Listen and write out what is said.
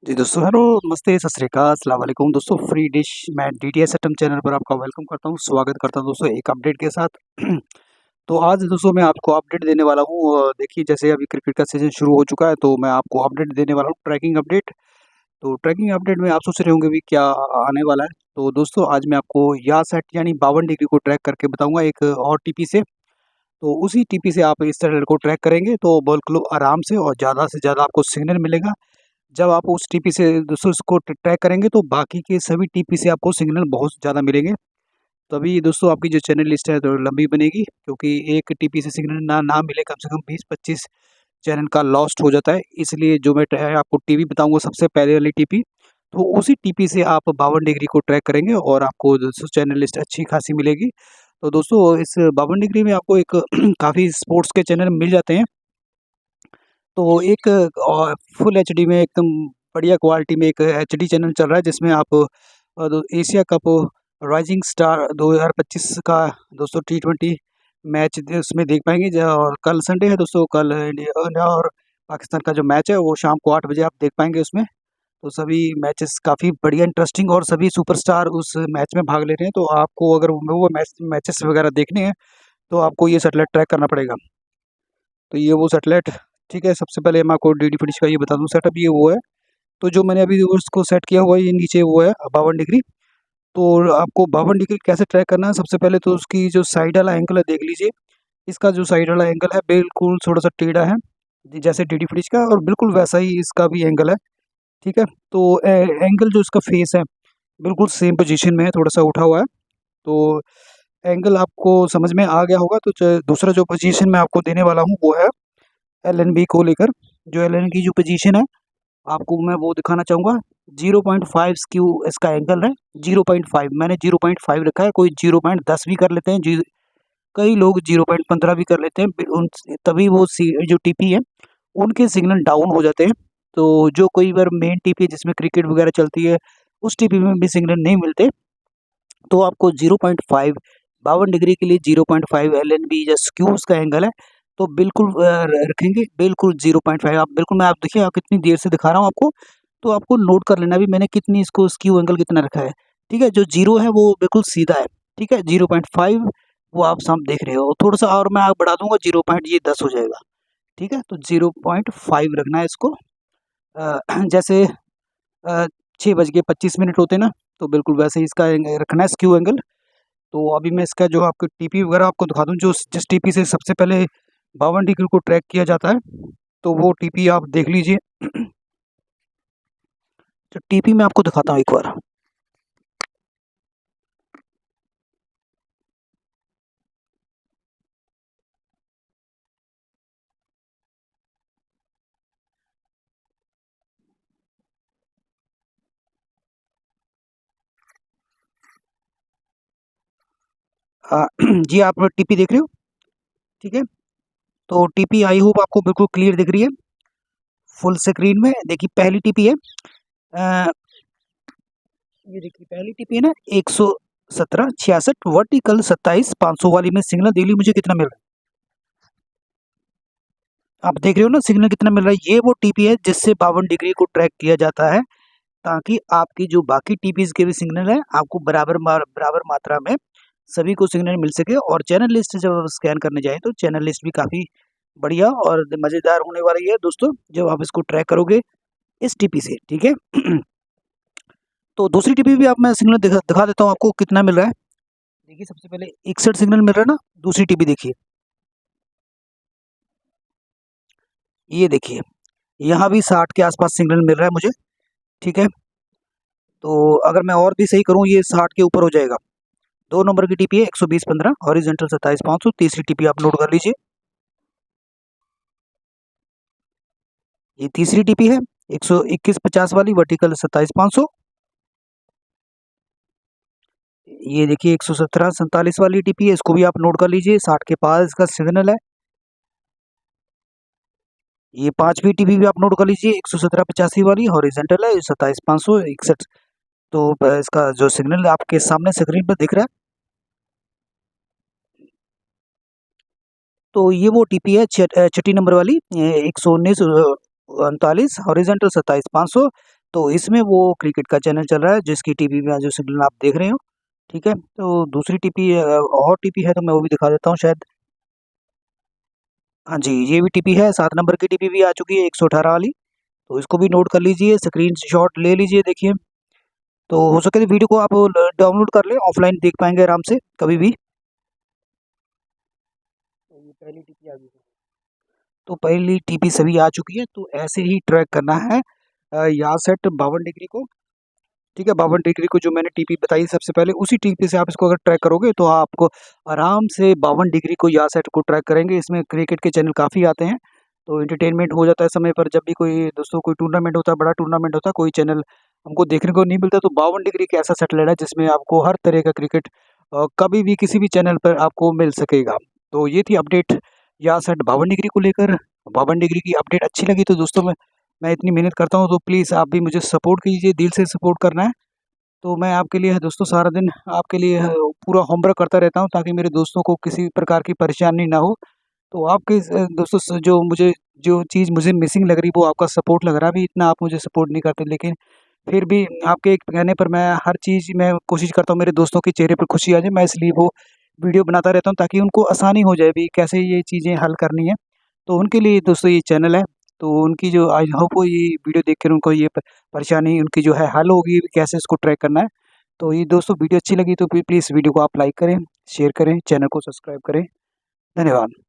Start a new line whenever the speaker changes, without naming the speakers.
जी दोस्तों, हेलो, नमस्ते, सत श्री अकाल, अस्सलाम वालेकुम दोस्तों। फ्री डिश मैं डीटीएच एटम चैनल पर आपका वेलकम करता हूँ, स्वागत करता हूँ दोस्तों एक अपडेट के साथ। तो आज दोस्तों मैं आपको अपडेट देने वाला हूँ। देखिए, जैसे अभी क्रिकेट का सीज़न शुरू हो चुका है, तो मैं आपको अपडेट देने वाला हूँ, ट्रैकिंग अपडेट। तो ट्रैकिंग अपडेट में आप सोच रहे होंगे भी क्या आने वाला है? तो दोस्तों आज मैं आपको यासेट यानी 52 डिग्री को ट्रैक करके बताऊँगा एक और टीपी से। तो उसी टीपी से आप इस चैनल को ट्रैक करेंगे तो बिल्कुल आराम से और ज़्यादा से ज़्यादा आपको सिग्नल मिलेगा। जब आप उस टीपी से दोस्तों इसको ट्रैक करेंगे तो बाकी के सभी टीपी से आपको सिग्नल बहुत ज़्यादा मिलेंगे। तभी दोस्तों आपकी जो चैनल लिस्ट है तो लंबी बनेगी, क्योंकि एक टीपी से सिग्नल ना ना मिले कम से कम 20-25 चैनल का लॉस्ट हो जाता है। इसलिए जो मैं आपको टीपी बताऊँगा सबसे पहले वाली टीपी, तो उसी टीपी से आप 52 डिग्री को ट्रैक करेंगे और आपको दोस्तों चैनल लिस्ट अच्छी खासी मिलेगी। तो दोस्तों इस 52 डिग्री में आपको एक काफ़ी स्पोर्ट्स के चैनल मिल जाते हैं। तो एक फुल एचडी में एकदम बढ़िया क्वालिटी में एक एचडी चैनल चल रहा है, जिसमें आप एशिया कप राइजिंग स्टार 2025 का दोस्तों टी20 मैच उसमें देख पाएंगे। और कल संडे है दोस्तों, कल इंडिया और पाकिस्तान का जो मैच है वो शाम को 8 बजे आप देख पाएंगे उसमें। तो सभी मैचेस काफ़ी बढ़िया इंटरेस्टिंग और सभी सुपरस्टार उस मैच में भाग ले रहे हैं। तो आपको अगर वो मैचेस वगैरह देखने हैं तो आपको ये सेटेलाइट ट्रैक करना पड़ेगा। तो ये वो सेटेलाइट, ठीक है। सबसे पहले मैं आपको डीडी फिनिश का ये बता दूं, सेटअप ये वो है। तो जो मैंने अभी उसको सेट किया हुआ है, ये नीचे वो है 52 डिग्री। तो आपको 52 डिग्री कैसे ट्रैक करना है, सबसे पहले तो उसकी जो साइड वाला एंगल है देख लीजिए। इसका जो साइड वाला एंगल है बिल्कुल थोड़ा सा टेढ़ा है, जैसे डीडी फिनिश का, और बिल्कुल वैसा ही इसका भी एंगल है, ठीक है। तो एंगल जो इसका फेस है बिल्कुल सेम पोजीशन में है, थोड़ा सा उठा हुआ है। तो एंगल आपको समझ में आ गया होगा। तो दूसरा जो पोजीशन मैं आपको देने वाला हूँ वो है एलएनबी को लेकर। जो एलएन की जो पोजीशन है आपको मैं वो दिखाना चाहूँगा। 0.5 स्क्यू इसका एंगल है। 0.5 मैंने 0.5 रखा है, कोई 0.10 भी कर लेते हैं जी। कई लोग 0.15 भी कर लेते हैं, तभी वो जो टीपी है उनके सिग्नल डाउन हो जाते हैं। तो जो कोई बार मेन टीपी है जिसमें क्रिकेट वगैरह चलती है, उस टीपी में भी सिग्नल नहीं मिलते, तो आपको 0.5 52 डिग्री के लिए 0.5 एलएनबी या स्क्यू उसका एंगल है। तो बिल्कुल रखेंगे बिल्कुल 0.5। आप बिल्कुल, मैं आप देखिए, आप कितनी देर से दिखा रहा हूँ आपको, तो आपको नोट कर लेना भी मैंने कितनी इसको स्क्यू एंगल कितना रखा है, ठीक है। जो 0 है वो बिल्कुल सीधा है, ठीक है। 0.5 वो आप सामने देख रहे हो, थोड़ा सा और मैं बढ़ा दूंगा 0. ये 10 हो जाएगा, ठीक है। तो 0.5 रखना है इसको। जैसे 6:25 होते ना, तो बिल्कुल वैसे ही इसका रखना है स्क्यू एंगल। तो अभी मैं इसका जो आपको टीपी वगैरह आपको दिखा दूँ, जो जिस टीपी से सबसे पहले 52 डिग्री को ट्रैक किया जाता है, तो वो टीपी आप देख लीजिए। तो टीपी मैं आपको दिखाता हूँ एक बार। जी आप टीपी देख रहे हो, ठीक है। तो टीपी आई होप आपको बिल्कुल क्लियर दिख रही है फुल स्क्रीन में। देखिए पहली टीपी है, अ, ये देखिए पहली टीपी है ना, 117 66 वर्टिकल 27 500 वाली में सिग्नल डेली मुझे कितना मिल रहा है, आप देख रहे हो ना सिग्नल कितना मिल रहा है। ये वो टीपी है जिससे 52 डिग्री को ट्रैक किया जाता है, ताकि आपकी जो बाकी टीपीज के भी सिग्नल है आपको बराबर मात्रा में सभी को सिग्नल मिल सके। और चैनल लिस्ट जब आप स्कैन करने जाए तो चैनल लिस्ट भी काफ़ी बढ़िया और मज़ेदार होने वाली है दोस्तों, जब आप इसको ट्रैक करोगे इस टीपी से, ठीक है। तो दूसरी टीपी भी आप मैं सिग्नल दिखा देता हूँ आपको कितना मिल रहा है। देखिए सबसे पहले 61 सिग्नल मिल रहा है ना, दूसरी टीपी देखिए, ये देखिए यहाँ भी 60 के आसपास सिग्नल मिल रहा है मुझे, ठीक है। तो अगर मैं और भी सही करूँ ये 60 के ऊपर हो जाएगा। 2 नंबर की टीपी है 120-15 हॉरिजॉन्टल 27-500। तीसरी टीपी आप नोट कर लीजिए, ये तीसरी टीपी है 121-50 वाली वर्टिकल 27-500। ये देखिए 117-47 वाली टीपी है, इसको भी आप नोट कर लीजिए, 60 के पास इसका सिग्नल है। ये पांचवी टीपी भी आप नोट कर लीजिए, 117-85 वाली हॉरिजॉन्टल है, 27-500 61। तो इसका जो सिग्नल आपके सामने स्क्रीन पर दिख रहा है, तो ये वो टीपी है छठी नंबर वाली, 119-39 हॉरिजॉन्टल 27-500। तो इसमें वो क्रिकेट का चैनल चल रहा है जिसकी टीवी में जो सिग्नल आप देख रहे हो, ठीक है। तो दूसरी टीपी और टीपी है तो मैं वो भी दिखा देता हूँ शायद। हाँ जी, ये भी टीपी है, 7 नंबर की टीपी भी आ चुकी है 118 वाली। तो इसको भी नोट कर लीजिए, स्क्रीनशॉट ले लीजिए, देखिए। तो हो सके तो वीडियो को आप डाउनलोड कर लें, ऑफलाइन देख पाएंगे आराम से कभी भी। तो ये पहली टीपी आ गई। तो पहली टीपी सभी आ चुकी है, तो ऐसे ही ट्रैक करना है यहाँ सेट 52 डिग्री को, ठीक है। 52 डिग्री को जो मैंने टीपी बताई सबसे पहले, उसी टीपी से आप इसको अगर ट्रैक करोगे तो आपको आराम से 52 डिग्री को या सेट को ट्रैक करेंगे। इसमें क्रिकेट के चैनल काफ़ी आते हैं, तो एंटरटेनमेंट हो जाता है समय पर। जब भी कोई दोस्तों कोई टूर्नामेंट होता है, बड़ा टूर्नामेंट होता है, कोई चैनल हमको देखने को नहीं मिलता, तो 52 डिग्री का ऐसा सेट लेना है जिसमें आपको हर तरह का क्रिकेट कभी भी किसी भी चैनल पर आपको मिल सकेगा। तो ये थी अपडेट या सेट 52 डिग्री को लेकर। 52 डिग्री की अपडेट अच्छी लगी तो दोस्तों मैं इतनी मेहनत करता हूँ, तो प्लीज़ आप भी मुझे सपोर्ट कीजिए, दिल से सपोर्ट करना है। तो मैं आपके लिए दोस्तों सारा दिन आपके लिए पूरा होमवर्क करता रहता हूँ ताकि मेरे दोस्तों को किसी प्रकार की परेशानी ना हो। तो आपके दोस्तों जो मुझे जो चीज़ मुझे मिसिंग लग रही वो आपका सपोर्ट लग रहा है। अभी इतना आप मुझे सपोर्ट नहीं करते, लेकिन फिर भी आपके एक कहने पर मैं हर चीज़ मैं कोशिश करता हूँ मेरे दोस्तों के चेहरे पर खुशी आ जाए। मैं इसलिए वो वीडियो बनाता रहता हूँ ताकि उनको आसानी हो जाए भी कैसे ये चीज़ें हल करनी है। तो उनके लिए दोस्तों ये चैनल है, तो उनकी जो आई होप वो ये वीडियो देखकर उनको ये परेशानी उनकी जो है हल होगी, कैसे इसको ट्रैक करना है। तो ये दोस्तों वीडियो अच्छी लगी तो प्लीज़ वीडियो को आप लाइक करें, शेयर करें, चैनल को सब्सक्राइब करें। धन्यवाद।